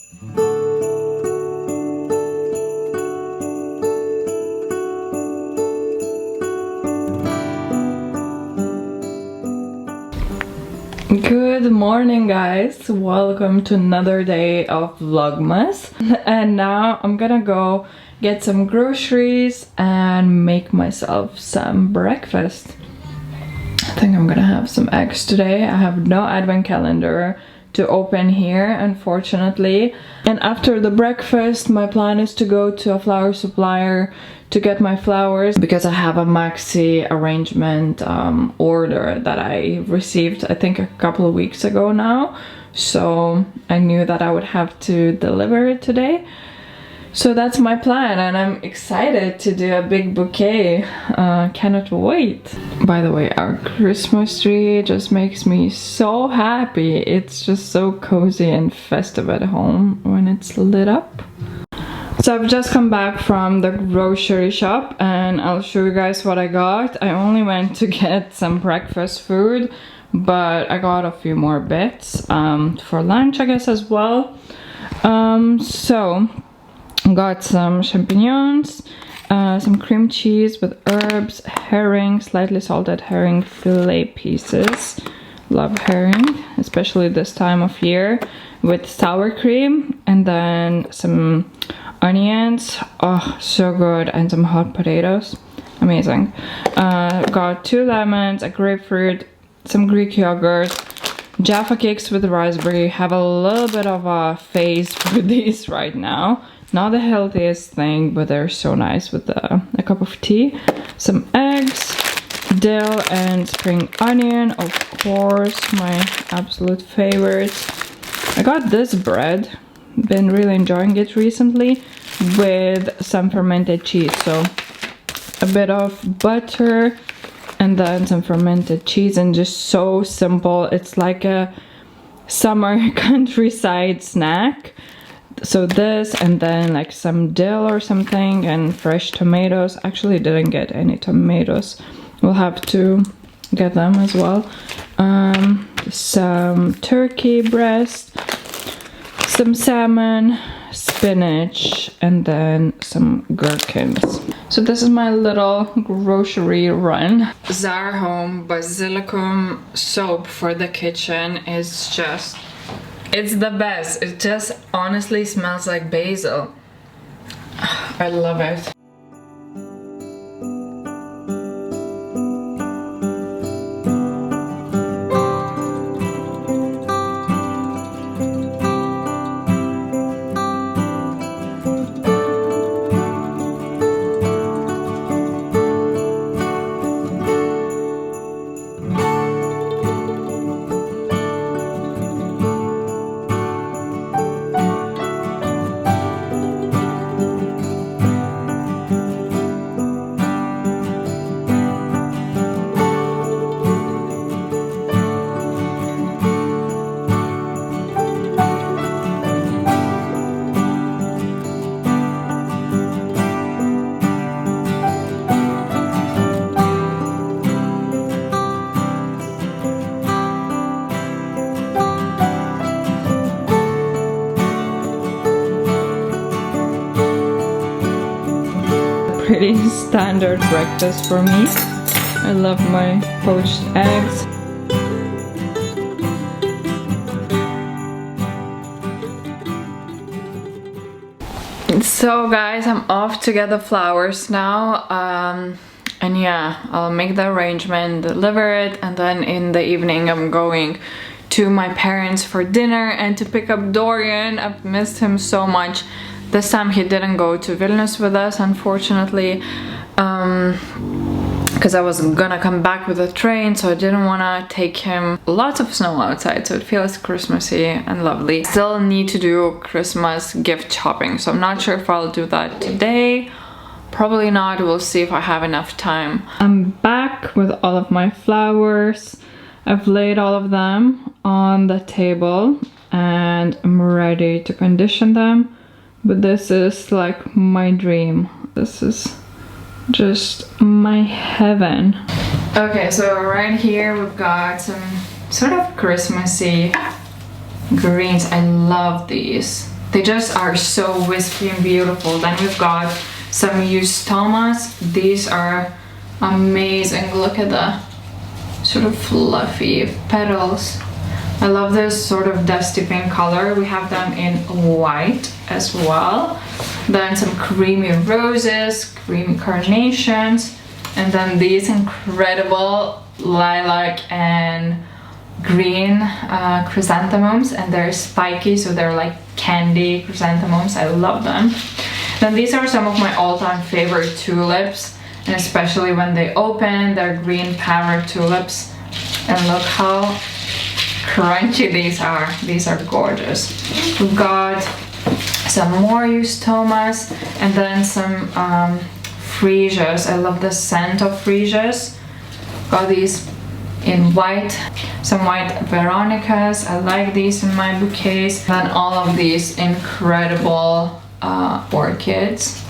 Good morning, guys. Welcome to another day of Vlogmas. And now I'm gonna go get some groceries and make myself some breakfast. I think I'm gonna have some eggs today. I have no advent calendar to open here, unfortunately. And after the breakfast, my plan is to go to a flower supplier to get my flowers because I have a maxi arrangement order that I received, I think, a couple of weeks ago now. So I knew that I would have to deliver it today. So that's my plan, and I'm excited to do a big bouquet. Cannot wait. By the way, our Christmas tree just makes me so happy. It's just so cozy and festive at home when it's lit up. So I've just come back from the grocery shop and I'll show you guys what I got. I only went to get some breakfast food, but I got a few more bits for lunch, I guess, as well. So got some champignons, some cream cheese with herbs, herring, slightly salted herring fillet pieces. Love herring, especially this time of year, with sour cream, and then some onions. Oh, so good. And some hot potatoes. Amazing. Got 2 lemons, a grapefruit, some Greek yogurt, Jaffa cakes with raspberry. Have a little bit of a phase for these right now. Not the healthiest thing, but they're so nice with a cup of tea. Some eggs, dill and spring onion, of course, my absolute favorite. I got this bread, been really enjoying it recently, with some fermented cheese. So a bit of butter and then some fermented cheese, and just so simple. It's like a summer countryside snack. So this, and then like some dill or something, and fresh tomatoes. Actually didn't get any tomatoes. We'll have to get them as well. Some turkey breast, some salmon, spinach, and then some gherkins. So this is my little grocery run. Zara Home Basilicum soap for the kitchen is just, it's the best. It just honestly smells like basil. I love it. Pretty standard breakfast for me. I love my poached eggs. So guys, I'm off to get the flowers now. And yeah, I'll make the arrangement, deliver it, and then in the evening I'm going to my parents for dinner and to pick up Dorian. I've missed him so much. This time he didn't go to Vilnius with us, unfortunately, because I was gonna come back with a train, so I didn't want to take him. Lots of snow outside, so it feels Christmassy and lovely. Still need to do Christmas gift shopping, so I'm not sure if I'll do that today. Probably not. We'll see if I have enough time. I'm back with all of my flowers. I've laid all of them on the table and I'm ready to condition them. But this is like my dream. This is just my heaven. Okay, so right here we've got some sort of Christmassy greens. I love these. They just are so wispy and beautiful. Then we've got some eustomas. These are amazing. Look at the sort of fluffy petals. I love this sort of dusty pink color. We have them in white as well. Then some creamy roses, creamy carnations, and then these incredible lilac and green chrysanthemums, and they're spiky, so they're like candy chrysanthemums. I love them. Then these are some of my all-time favorite tulips, and especially when they open, they're green power tulips. And look how crunchy these are. These are gorgeous. We've got some more eustomas, and then some freesias. I love the scent of freesias. Got these in white, some white veronicas. I like these in my bouquets. Then all of these incredible orchids.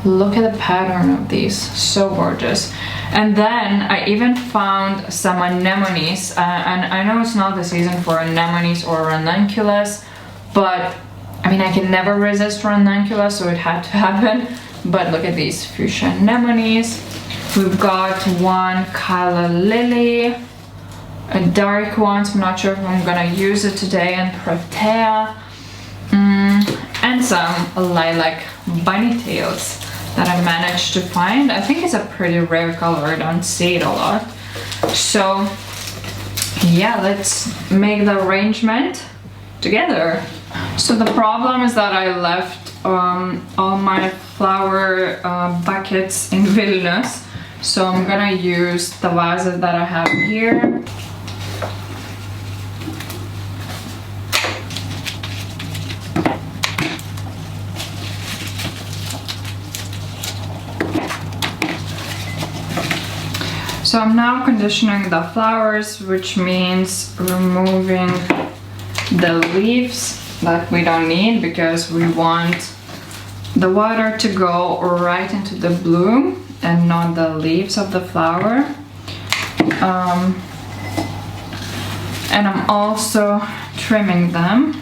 Look at the pattern of these, so gorgeous. And then I even found some anemones, and I know it's not the season for anemones or ranunculus, but I mean, I can never resist ranunculus, so it had to happen. But look at these fuchsia anemones. We've got one calla lily, a dark one, so I'm not sure if I'm gonna use it today, and protea, and some lilac bunny tails that I managed to find. I think it's a pretty rare color, I don't see it a lot. So yeah, let's make the arrangement together. So the problem is that I left all my flower buckets in Vilnius, so I'm gonna use the vases that I have here. So I'm now conditioning the flowers, which means removing the leaves that we don't need, because we want the water to go right into the bloom and not the leaves of the flower. And I'm also trimming them.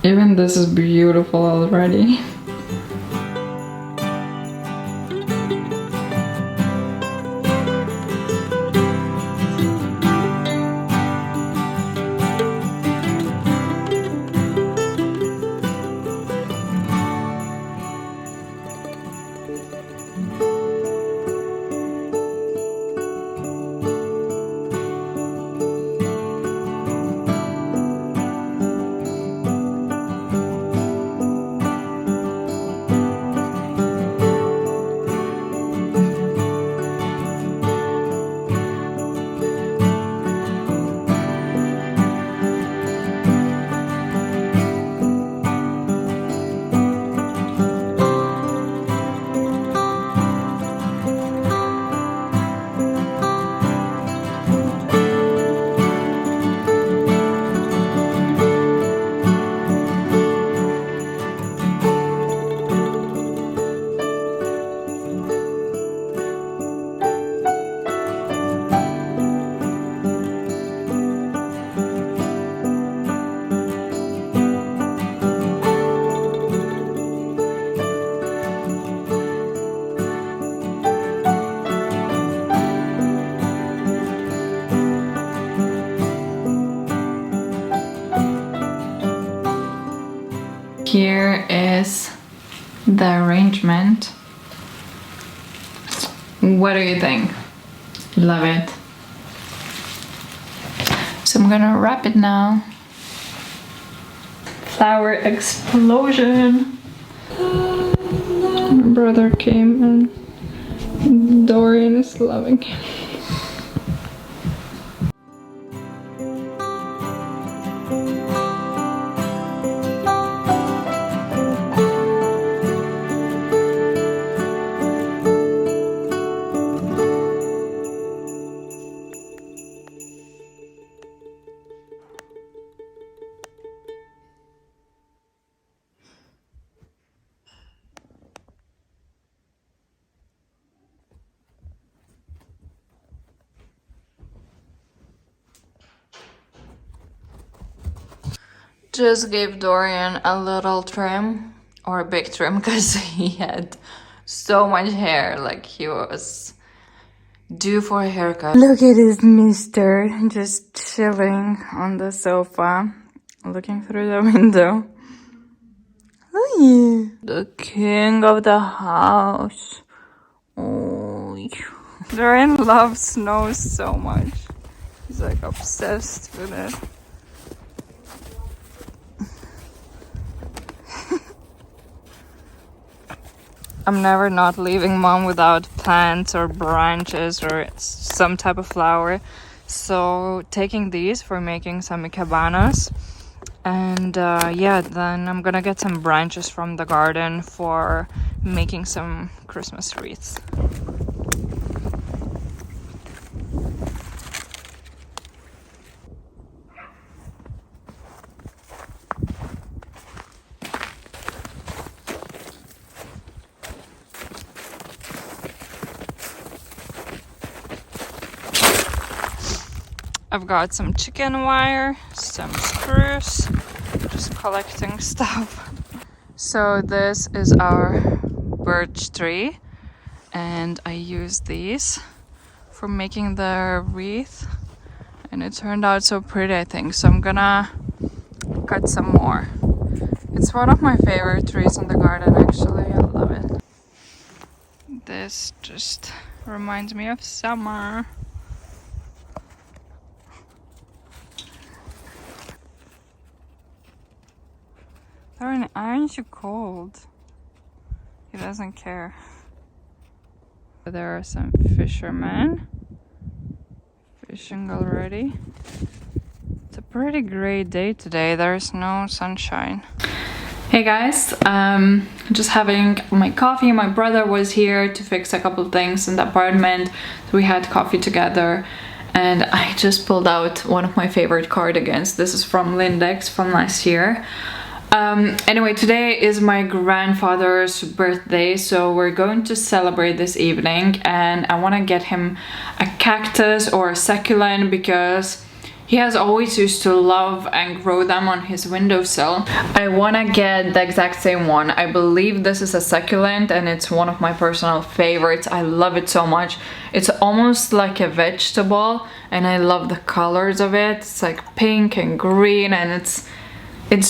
Even this is beautiful already. Here is the arrangement. What do you think? Love it. So I'm gonna wrap it now. Flower explosion. My brother came and Dorian is loving him. Just gave Dorian a little trim, or a big trim, because he had so much hair, like he was due for a haircut. Look at this mister, just chilling on the sofa, looking through the window. Look, the king of the house. Oh, Dorian loves snow so much. He's like obsessed with it. I'm never not leaving mom without plants or branches or some type of flower. So taking these for making some cabanas. And yeah, then I'm gonna get some branches from the garden for making some Christmas wreaths. I've got some chicken wire, some screws, just collecting stuff. So this is our birch tree, and I used these for making the wreath, and it turned out so pretty, I think. So I'm gonna cut some more. It's one of my favorite trees in the garden, actually. I love it. This just reminds me of summer. Darn, aren't you cold? He doesn't care. There are some fishermen fishing already. It's a pretty great day today. There's no sunshine. Hey guys, just having my coffee. My brother was here to fix a couple of things in the apartment. So we had coffee together. And I just pulled out one of my favorite cardigans. This is from Lindex from last year. Anyway, today is my grandfather's birthday, so we're going to celebrate this evening, and I want to get him a cactus or a succulent because he has always used to love and grow them on his windowsill. I want to get the exact same one. I believe this is a succulent and it's one of my personal favorites. I love it so much. It's almost like a vegetable and I love the colors of it. It's like pink and green and it's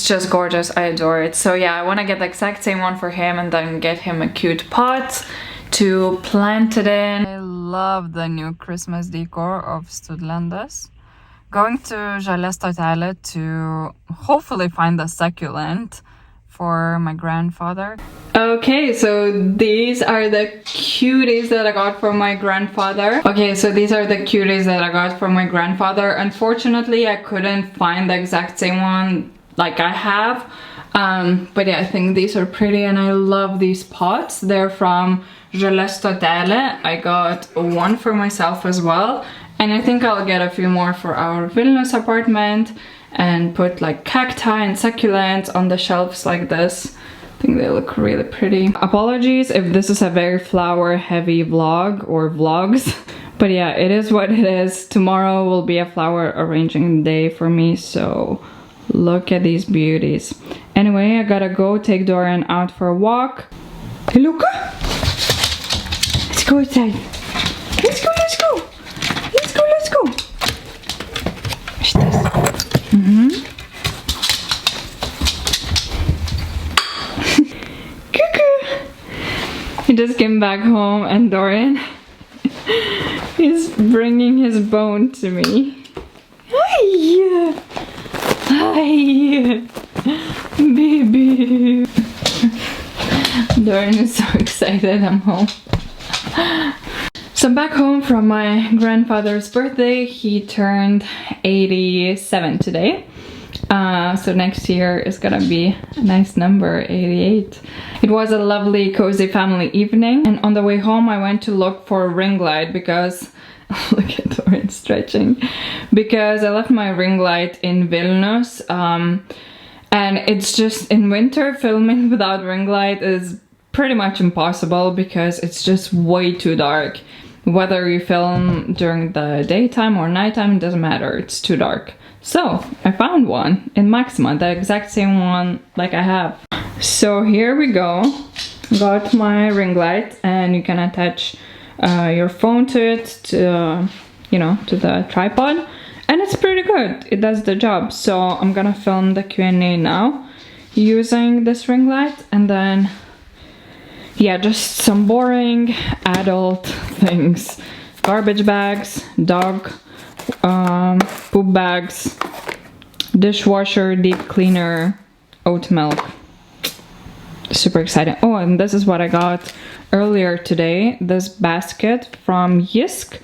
just gorgeous. I adore it. So yeah, I want to get the exact same one for him and then get him a cute pot to plant it in. I love the new Christmas decor of Studlandes. Going to Chanelette to hopefully find the succulent for my grandfather. Okay, so these are the cuties that I got from my grandfather. Unfortunately, I couldn't find the exact same one like I have. But yeah, I think these are pretty and I love these pots. They're from Chanelette. I got one for myself as well. And I think I'll get a few more for our Vilnius apartment and put like cacti and succulents on the shelves like this. I think they look really pretty. Apologies if this is a very flower heavy vlog or vlogs. But yeah, it is what it is. Tomorrow will be a flower arranging day for me, so look at these beauties. Anyway, I gotta go take Dorian out for a walk. Hey, Luca! Let's go outside. Let's go, let's go! Let's go, let's go! Watch this. Cuckoo! He just came back home and Dorian is bringing his bone to me. Hi! Hi! Baby! Dorian is so excited I'm home. So I'm back home from my grandfather's birthday. He turned 87 today. So next year is gonna be a nice number, 88. It was a lovely, cozy family evening. And on the way home, I went to look for a ring light because look at Dorian stretching. Because I left my ring light in Vilnius. And it's just in winter, filming without ring light is pretty much impossible because it's just way too dark. whether you film during the daytime or nighttime, it doesn't matter, it's too dark. So I found one in Maxima, the exact same one like I have. So here we go. Got my ring light, and you can attach your phone to it, to you know, to the tripod, and it's pretty good. It does the job. So I'm gonna film the Q&A now using this ring light, and then yeah, just some boring adult things: garbage bags, dog poop bags, dishwasher, deep cleaner, oat milk. Super exciting. Oh, and this is what I got earlier today, this basket from Yisk.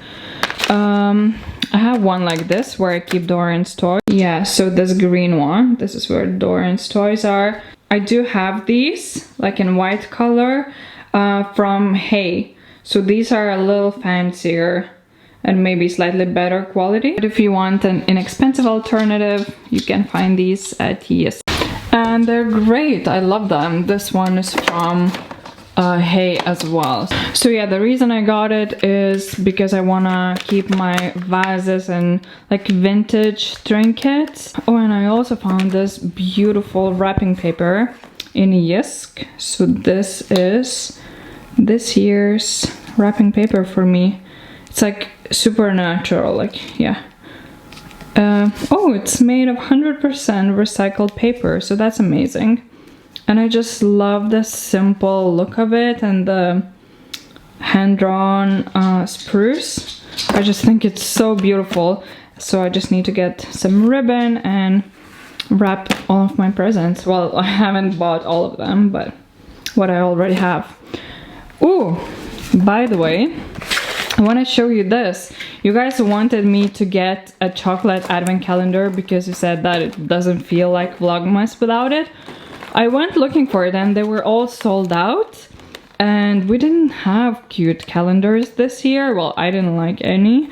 I have one like this where I keep Doran's toys. Yeah, so this green one, this is where Doran's toys are. I do have these like in white color from Hay. So these are a little fancier and maybe slightly better quality. But if you want an inexpensive alternative, you can find these at Yisk. And they're great, I love them. This one is from Hay as well. So yeah, the reason I got it is because I wanna keep my vases and like vintage trinkets. Oh, and I also found this beautiful wrapping paper in Yisk. So this is this year's wrapping paper for me. It's like super natural, like, yeah. Oh, it's made of 100% recycled paper, so that's amazing. And I just love the simple look of it and the hand-drawn spruce. I just think it's so beautiful. So I just need to get some ribbon and wrap all of my presents. Well, I haven't bought all of them, but what I already have. Ooh, by the way, I want to show you this. You guys wanted me to get a chocolate advent calendar because you said that it doesn't feel like Vlogmas without it. I went looking for it and they were all sold out, and we didn't have cute calendars this year. Well, I didn't like any.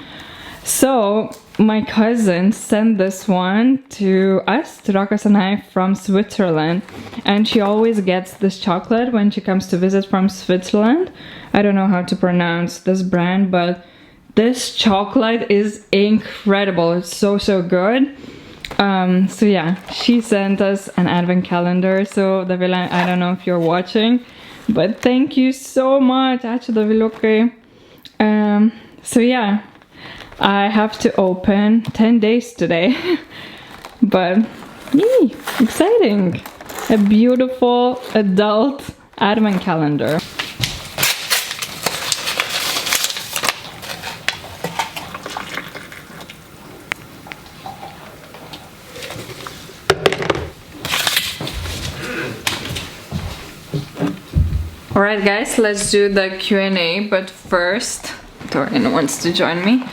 So my cousin sent this one to us, to Rakas and I, from Switzerland, and she always gets this chocolate when she comes to visit from Switzerland. I don't know how to pronounce this brand, but this chocolate is incredible. It's so good. So yeah, she sent us an advent calendar. So Davila, I don't know if you're watching, but thank you so much. So yeah, I have to open 10 days today. But yee, exciting. A beautiful adult advent calendar. Alright guys, let's do the Q&A, but first, Dorian wants to join me.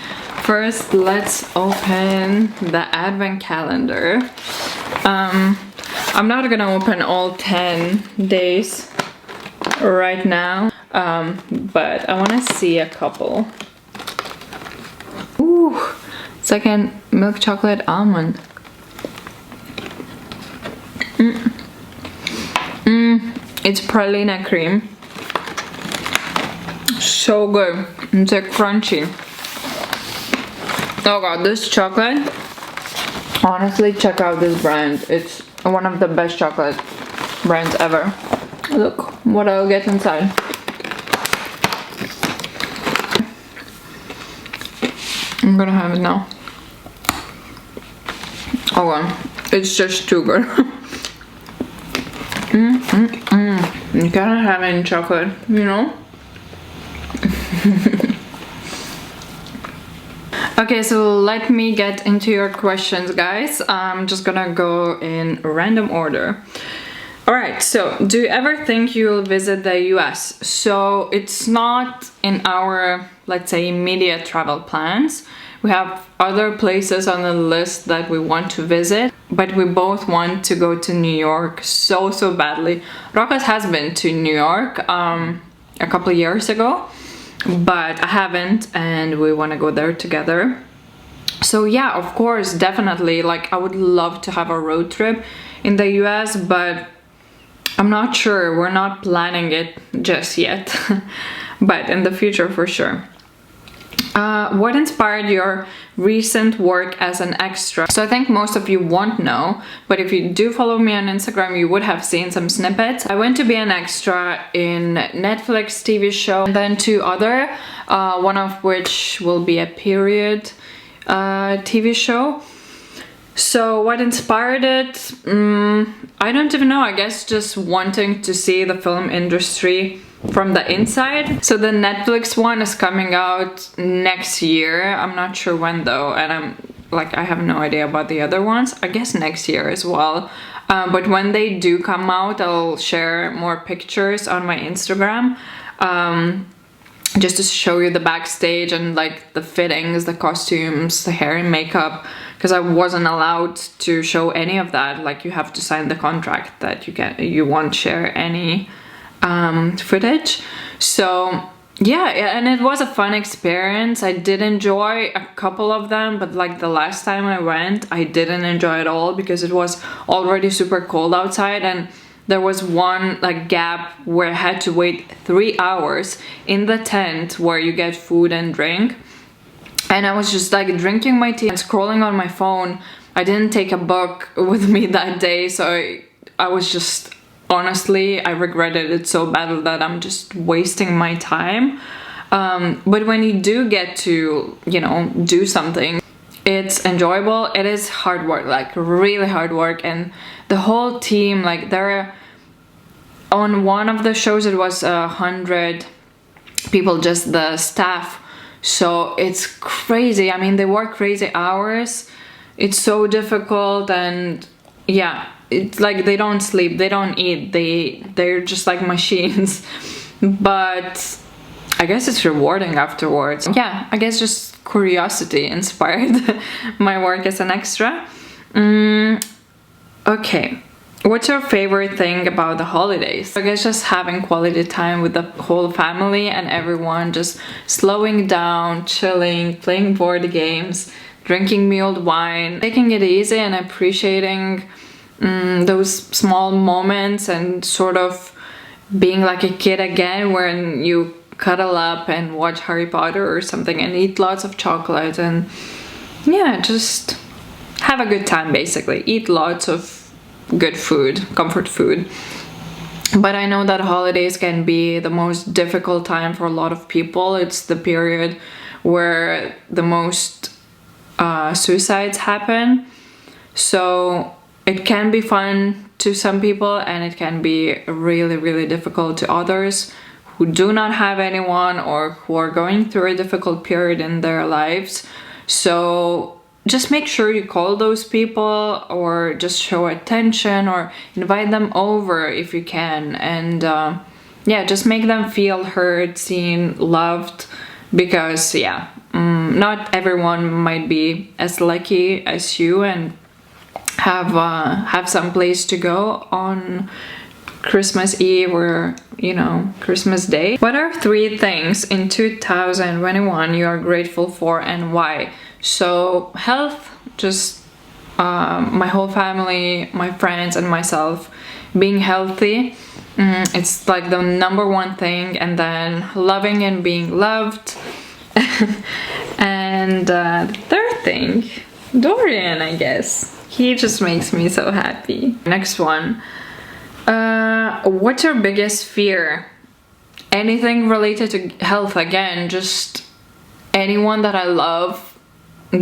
First, let's open the advent calendar. I'm not gonna open all 10 days right now, but I wanna see a couple. Ooh, it's like a milk chocolate almond. It's pralina cream. So good. It's like crunchy. Oh god, this chocolate. Honestly, check out this brand. It's one of the best chocolate brands ever. Look what I'll get inside. I'm gonna have it now. Oh god, it's just too good. You cannot have any chocolate, you know? Okay, so let me get into your questions, guys. I'm just gonna go in random order. Alright, so do you ever think you'll visit the US? So it's not in our, let's say, immediate travel plans. We have other places on the list that we want to visit, but we both want to go to New York so badly. Rakas has been to New York a couple years ago, but I haven't, and we want to go there together. So yeah, of course, definitely, like I would love to have a road trip in the US, but I'm not sure. We're not planning it just yet, but in the future for sure. What inspired your recent work as an extra? So I think most of you won't know, but if you do follow me on Instagram, you would have seen some snippets. I went to be an extra in Netflix TV show, and then 2 other, one of which will be a period TV show. So what inspired it? I don't even know. I guess just wanting to see the film industry from the inside. So the Netflix one is coming out next year. I'm not sure when though, and I have no idea about the other ones. I guess next year as well. But when they do come out, I'll share more pictures on my Instagram. Just to show you the backstage and like the fittings, the costumes, the hair and makeup, because I wasn't allowed to show any of that. Like, you have to sign the contract that you won't share any footage. So yeah, and it was a fun experience. I did enjoy a couple of them, but like the last time I went, I didn't enjoy it all because it was already super cold outside, and there was one like gap where I had to wait 3 hours in the tent where you get food and drink. And I was just like drinking my tea and scrolling on my phone. I didn't take a book with me that day, so I was just, honestly, I regretted it so badly that I'm just wasting my time. But when you do get to, you know, do something, it's enjoyable. It is hard work, like really hard work, and the whole team, like on one of the shows it was 100 people, just the staff. So it's crazy. I mean, they work crazy hours. It's so difficult, and yeah, it's like they don't sleep, they don't eat, they're just like machines. But I guess it's rewarding afterwards. Yeah, I guess just curiosity inspired my work as an extra. Okay, what's your favorite thing about the holidays? I guess just having quality time with the whole family and everyone, just slowing down, chilling, playing board games, drinking mulled wine, taking it easy and appreciating those small moments, and sort of being like a kid again when you cuddle up and watch Harry Potter or something and eat lots of chocolate, and yeah, just have a good time basically. Eat lots of good food, comfort food. But I know that holidays can be the most difficult time for a lot of people. It's the period where the most suicides happen. So it can be fun to some people, and it can be really, really difficult to others who do not have anyone or who are going through a difficult period in their lives. So just make sure you call those people, or just show attention, or invite them over if you can, and yeah, just make them feel heard, seen, loved, because yeah, not everyone might be as lucky as you and have some place to go on Christmas Eve or, you know, Christmas Day. What are 3 things in 2021 you are grateful for, and why? So health, just my whole family, my friends and myself being healthy. It's like the #1 thing, and then loving and being loved. And the 3rd thing, Dorian, I guess. He just makes me so happy. Next one. What's your biggest fear? Anything related to health, again, just anyone that I love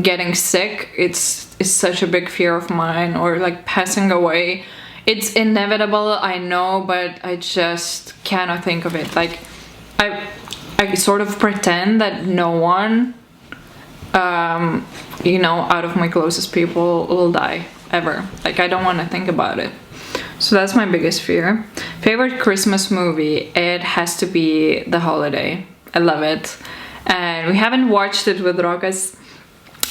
getting sick. It's such a big fear of mine, or like passing away. It's inevitable, I know, but I just cannot think of it. Like I sort of pretend that no one, you know, out of my closest people will die ever. Like, I don't want to think about it. So that's my biggest fear. Favorite Christmas movie? It has to be The Holiday. I love it. And we haven't watched it with Rokas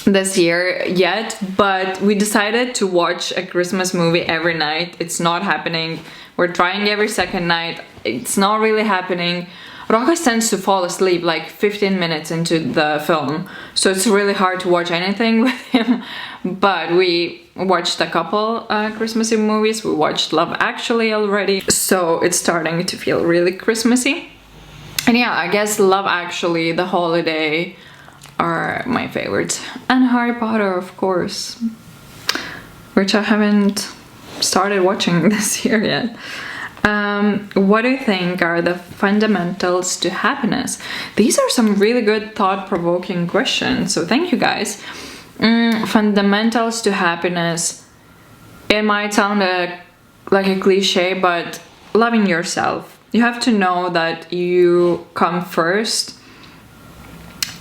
this year yet, but we decided to watch a Christmas movie every night. It's not happening. We're trying every second night. It's not really happening. Rokas tends to fall asleep like 15 minutes into the film, so it's really hard to watch anything with him. But we watched a couple Christmassy movies. We watched Love Actually already, so it's starting to feel really Christmassy. And yeah, I guess Love Actually, The Holiday, are my favorites. And Harry Potter, of course, which I haven't started watching this year yet. What do you think are the fundamentals to happiness? These are some really good thought-provoking questions, so thank you guys. Fundamentals to happiness. It might sound like a cliche, but loving yourself. You have to know that you come first,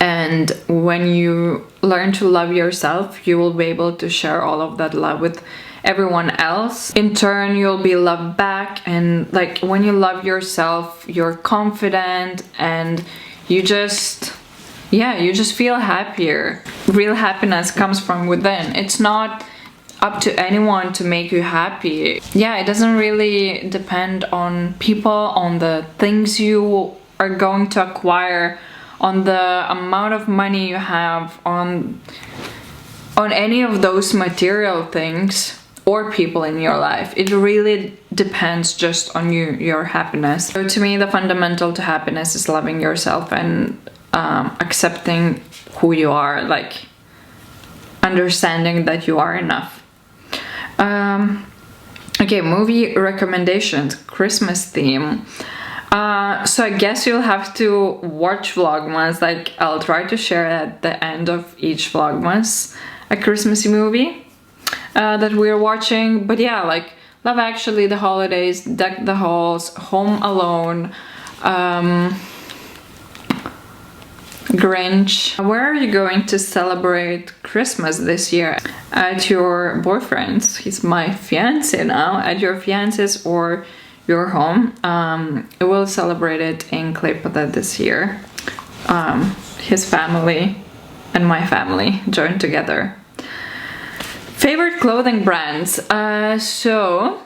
and when you learn to love yourself, you will be able to share all of that love with everyone else. In turn, you'll be loved back, and like when you love yourself, you're confident and you just feel happier. Real happiness comes from within. It's not up to anyone to make you happy. Yeah, it doesn't really depend on people, on the things you are going to acquire, on the amount of money you have, on any of those material things or people in your life. It really depends just on you, your happiness. So to me, the fundamental to happiness is loving yourself and accepting who you are, like understanding that you are enough. Okay, movie recommendations, Christmas theme. So I guess you'll have to watch Vlogmas. Like, I'll try to share at the end of each Vlogmas a Christmassy movie that we're watching. But yeah, like Love Actually, The Holidays, Deck the Halls, Home Alone, Grinch. Where are you going to celebrate Christmas this year? At your boyfriend's? He's my fiance now. At your fiance's or your home. We'll celebrate it in Klaipėda this year. His family and my family joined together. Favorite clothing brands. So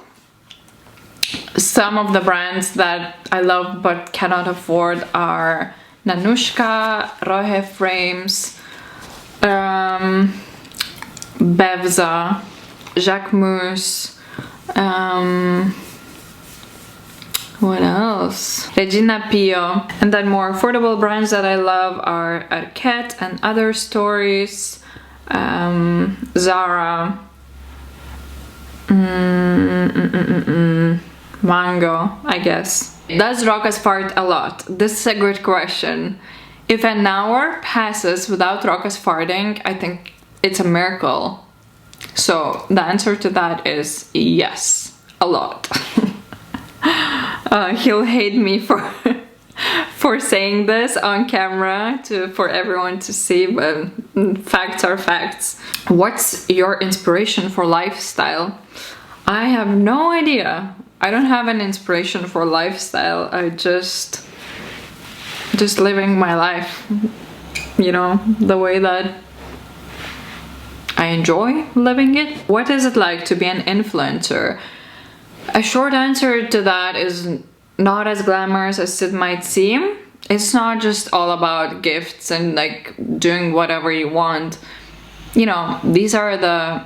some of the brands that I love but cannot afford are Nanushka, Rohe Frames, Bevza, Jacquemus, what else? Regina Pio. And then more affordable brands that I love are Arket and Other Stories, Zara, Mango, I guess. Does Rokas fart a lot? This is a good question. If an hour passes without Rokas farting, I think it's a miracle. So the answer to that is yes, a lot. He'll hate me for saying this on camera for everyone to see, but facts are facts. What's your inspiration for lifestyle? I have no idea. I don't have an inspiration for lifestyle. I just living my life, you know, the way that I enjoy living it. What is it like to be an influencer? A short answer to that is not as glamorous as it might seem. It's not just all about gifts and like doing whatever you want. You know, these are the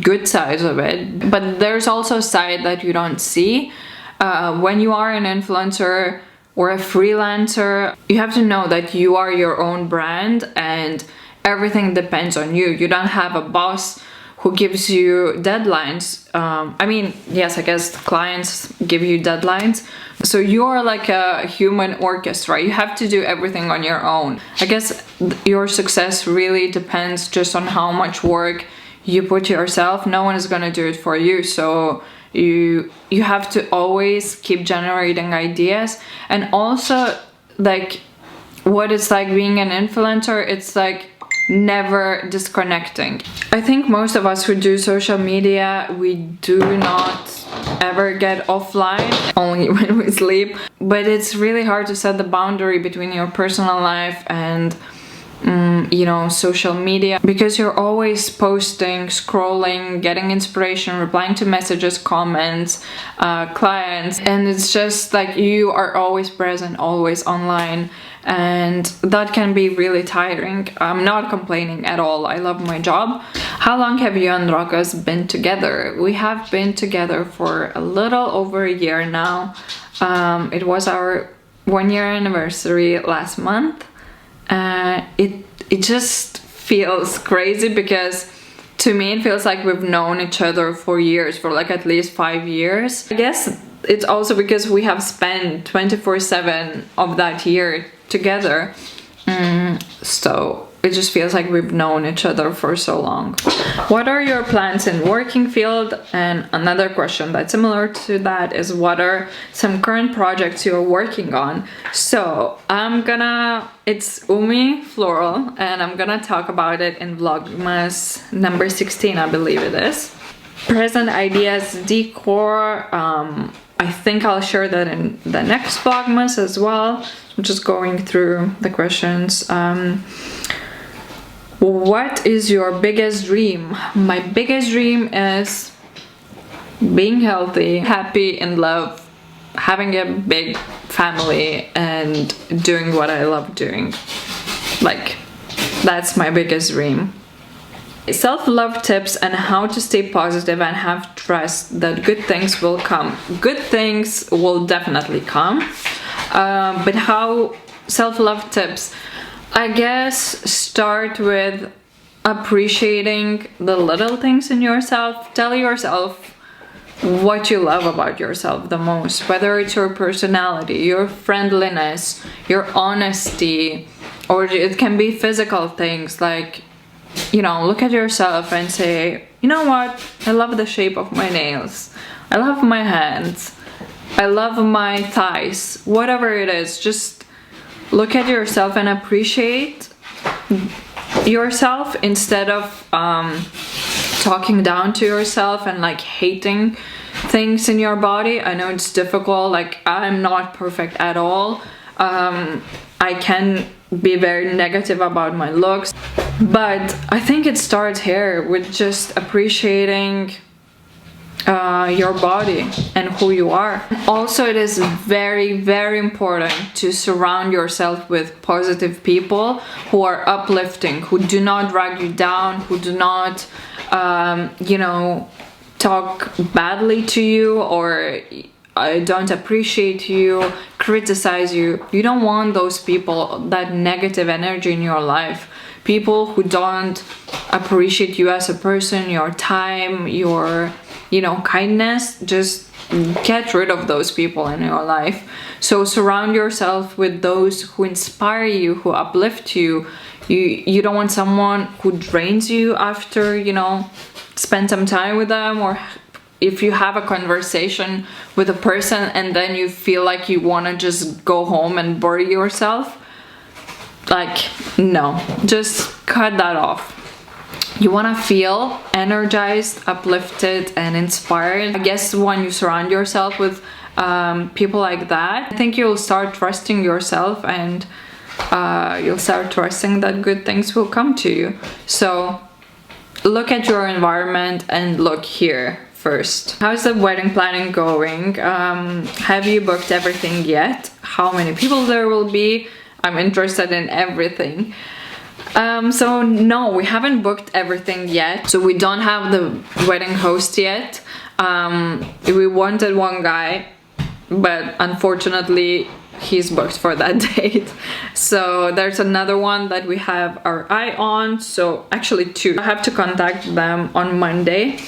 good sides of it, but there's also a side that you don't see. When you are an influencer or a freelancer, you have to know that you are your own brand and everything depends on you. You don't have a boss who gives you deadlines. I mean, yes, I guess clients give you deadlines. So you are like a human orchestra. You have to do everything on your own. I guess your success really depends just on how much work you put yourself. No one is gonna do it for you. So you have to always keep generating ideas. And also, like, what it's like being an influencer, it's like never disconnecting. I think most of us who do social media, we do not ever get offline, only when we sleep. But it's really hard to set the boundary between your personal life and you know, social media, because you're always posting, scrolling, getting inspiration, replying to messages, comments, clients, and it's just like you are always present, always online, and that can be really tiring. I'm not complaining at all. I love my job. How long have you and Rokas been together? We have been together for a little over a year now. It was our 1-year anniversary last month. it just feels crazy because to me it feels like we've known each other for years, for like at least 5 years. I guess it's also because we have spent 24/7 of that year together. So it just feels like we've known each other for so long. What are your plans in working field? And another question that's similar to that is, what are some current projects you're working on? So it's Umi Floral, and I'm gonna talk about it in Vlogmas number 16, I believe it is. Present ideas, decor, I think I'll share that in the next Vlogmas as well. I'm just going through the questions. What is your biggest dream? My biggest dream is being healthy, happy, in love, having a big family, and doing what I love doing. Like, that's my biggest dream. Self-love tips and how to stay positive and have trust that good things will come. Good things will definitely come. But how self-love tips? I guess start with appreciating the little things in yourself. Tell yourself what you love about yourself the most, whether it's your personality, your friendliness, your honesty, or it can be physical things like, you know, look at yourself and say, you know what, I love the shape of my nails, I love my hands, I love my thighs, whatever it is. Just look at yourself and appreciate yourself instead of talking down to yourself and like hating things in your body. I know it's difficult, like I'm not perfect at all. I can be very negative about my looks, but I think it starts here with just appreciating your body and who you are. Also, it is very, very important to surround yourself with positive people who are uplifting, who do not drag you down, who do not you know, talk badly to you or don't appreciate you, criticize you. You don't want those people, that negative energy in your life. People who don't appreciate you as a person, your time, your, you know, kindness. Just get rid of those people in your life. So surround yourself with those who inspire you, who uplift you. You don't want someone who drains you after, you know, spend some time with them, or if you have a conversation with a person and then you feel like you want to just go home and bury yourself. Like, no, just cut that off. You want to feel energized, uplifted, and inspired. I guess when you surround yourself with people like that, I think you'll start trusting yourself, and you'll start trusting that good things will come to you. So look at your environment and look here first. How's the wedding planning going? Have you booked everything yet? How many people there will be? I'm interested in everything. So no, we haven't booked everything yet. So we don't have the wedding host yet. We wanted one guy, but unfortunately he's booked for that date. So there's another one that we have our eye on. So actually two. I have to contact them on Monday.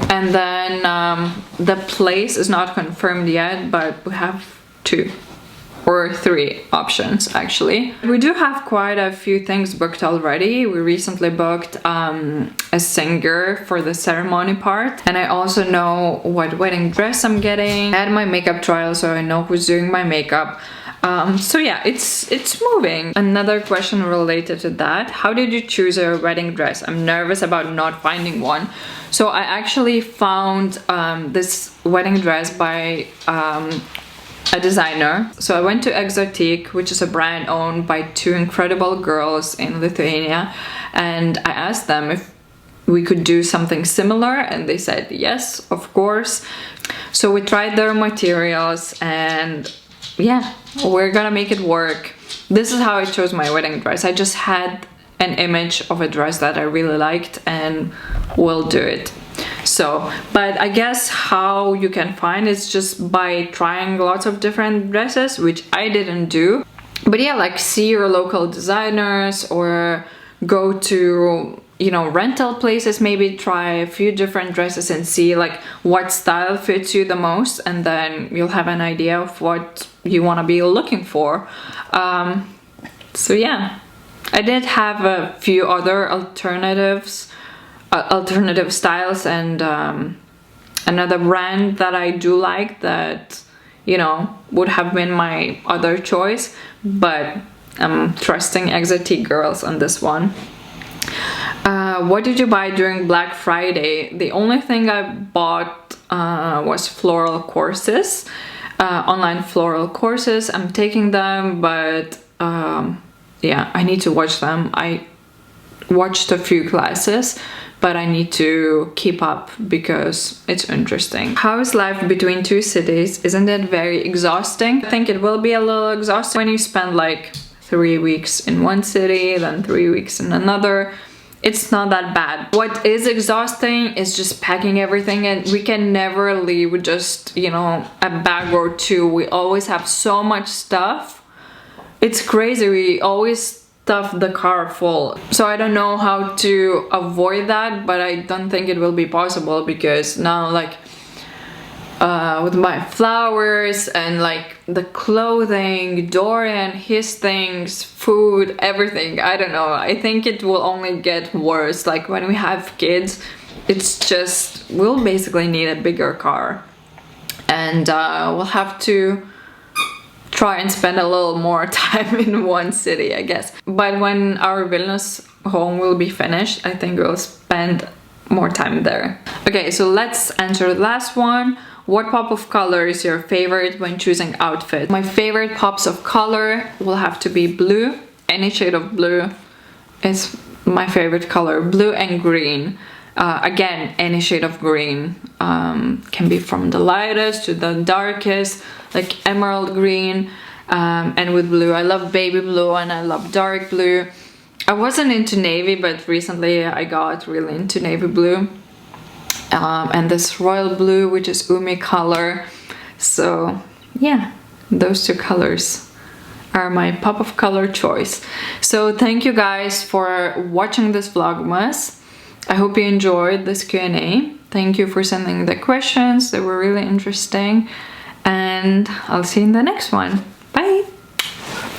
And then the place is not confirmed yet, but we have 2 or 3 options actually. We do have quite a few things booked already. We recently booked a singer for the ceremony part, and I also know what wedding dress I'm getting. I had my makeup trial, so I know who's doing my makeup. So yeah, it's moving. Another question related to that: how did you choose a wedding dress? I'm nervous about not finding one. So I actually found this wedding dress by a designer. So I went to Exotique, which is a brand owned by 2 incredible girls in Lithuania, and I asked them if we could do something similar, and they said yes, of course. So we tried their materials, and yeah, we're gonna make it work. This is how I chose my wedding dress. I just had an image of a dress that I really liked, and we'll do it. So, but I guess how you can find is just by trying lots of different dresses, which I didn't do. But yeah, like see your local designers or go to, you know, rental places, maybe try a few different dresses and see like what style fits you the most, and then you'll have an idea of what you want to be looking for. So yeah, I did have a few other alternative styles, and another brand that I do like that, you know, would have been my other choice, but I'm trusting Exotique Girls on this one. What did you buy during Black Friday? The only thing I bought was floral courses, online floral courses. I'm taking them, but yeah, I need to watch them. I watched a few classes, but I need to keep up because it's interesting. How is life between two cities? Isn't it very exhausting? I think it will be a little exhausting when you spend like 3 weeks in one city, then 3 weeks in another. It's not that bad. What is exhausting is just packing everything, and we can never leave with just, you know, a bag or two. We always have so much stuff. It's crazy. We always stuff the car full. So I don't know how to avoid that, but I don't think it will be possible, because now like with my flowers and like the clothing, Dorian, his things, food, everything, I don't know, I think it will only get worse. Like when we have kids, it's just, we'll basically need a bigger car, and we'll have to try and spend a little more time in one city, I guess. But when our Vilnius home will be finished, I think we'll spend more time there. Okay, so let's answer the last one. What pop of color is your favorite when choosing outfit? My favorite pops of color will have to be blue. Any shade of blue is my favorite color. Blue and green. Again, any shade of green. Can be from the lightest to the darkest, like emerald green. And with blue, I love baby blue and I love dark blue. I wasn't into navy, but recently I got really into navy blue. And this royal blue, which is umi color. So yeah, those two colors are my pop of color choice. So thank you guys for watching this Vlogmas. I hope you enjoyed this Q&A. Thank you for sending the questions, they were really interesting, and I'll see you in the next one. Bye!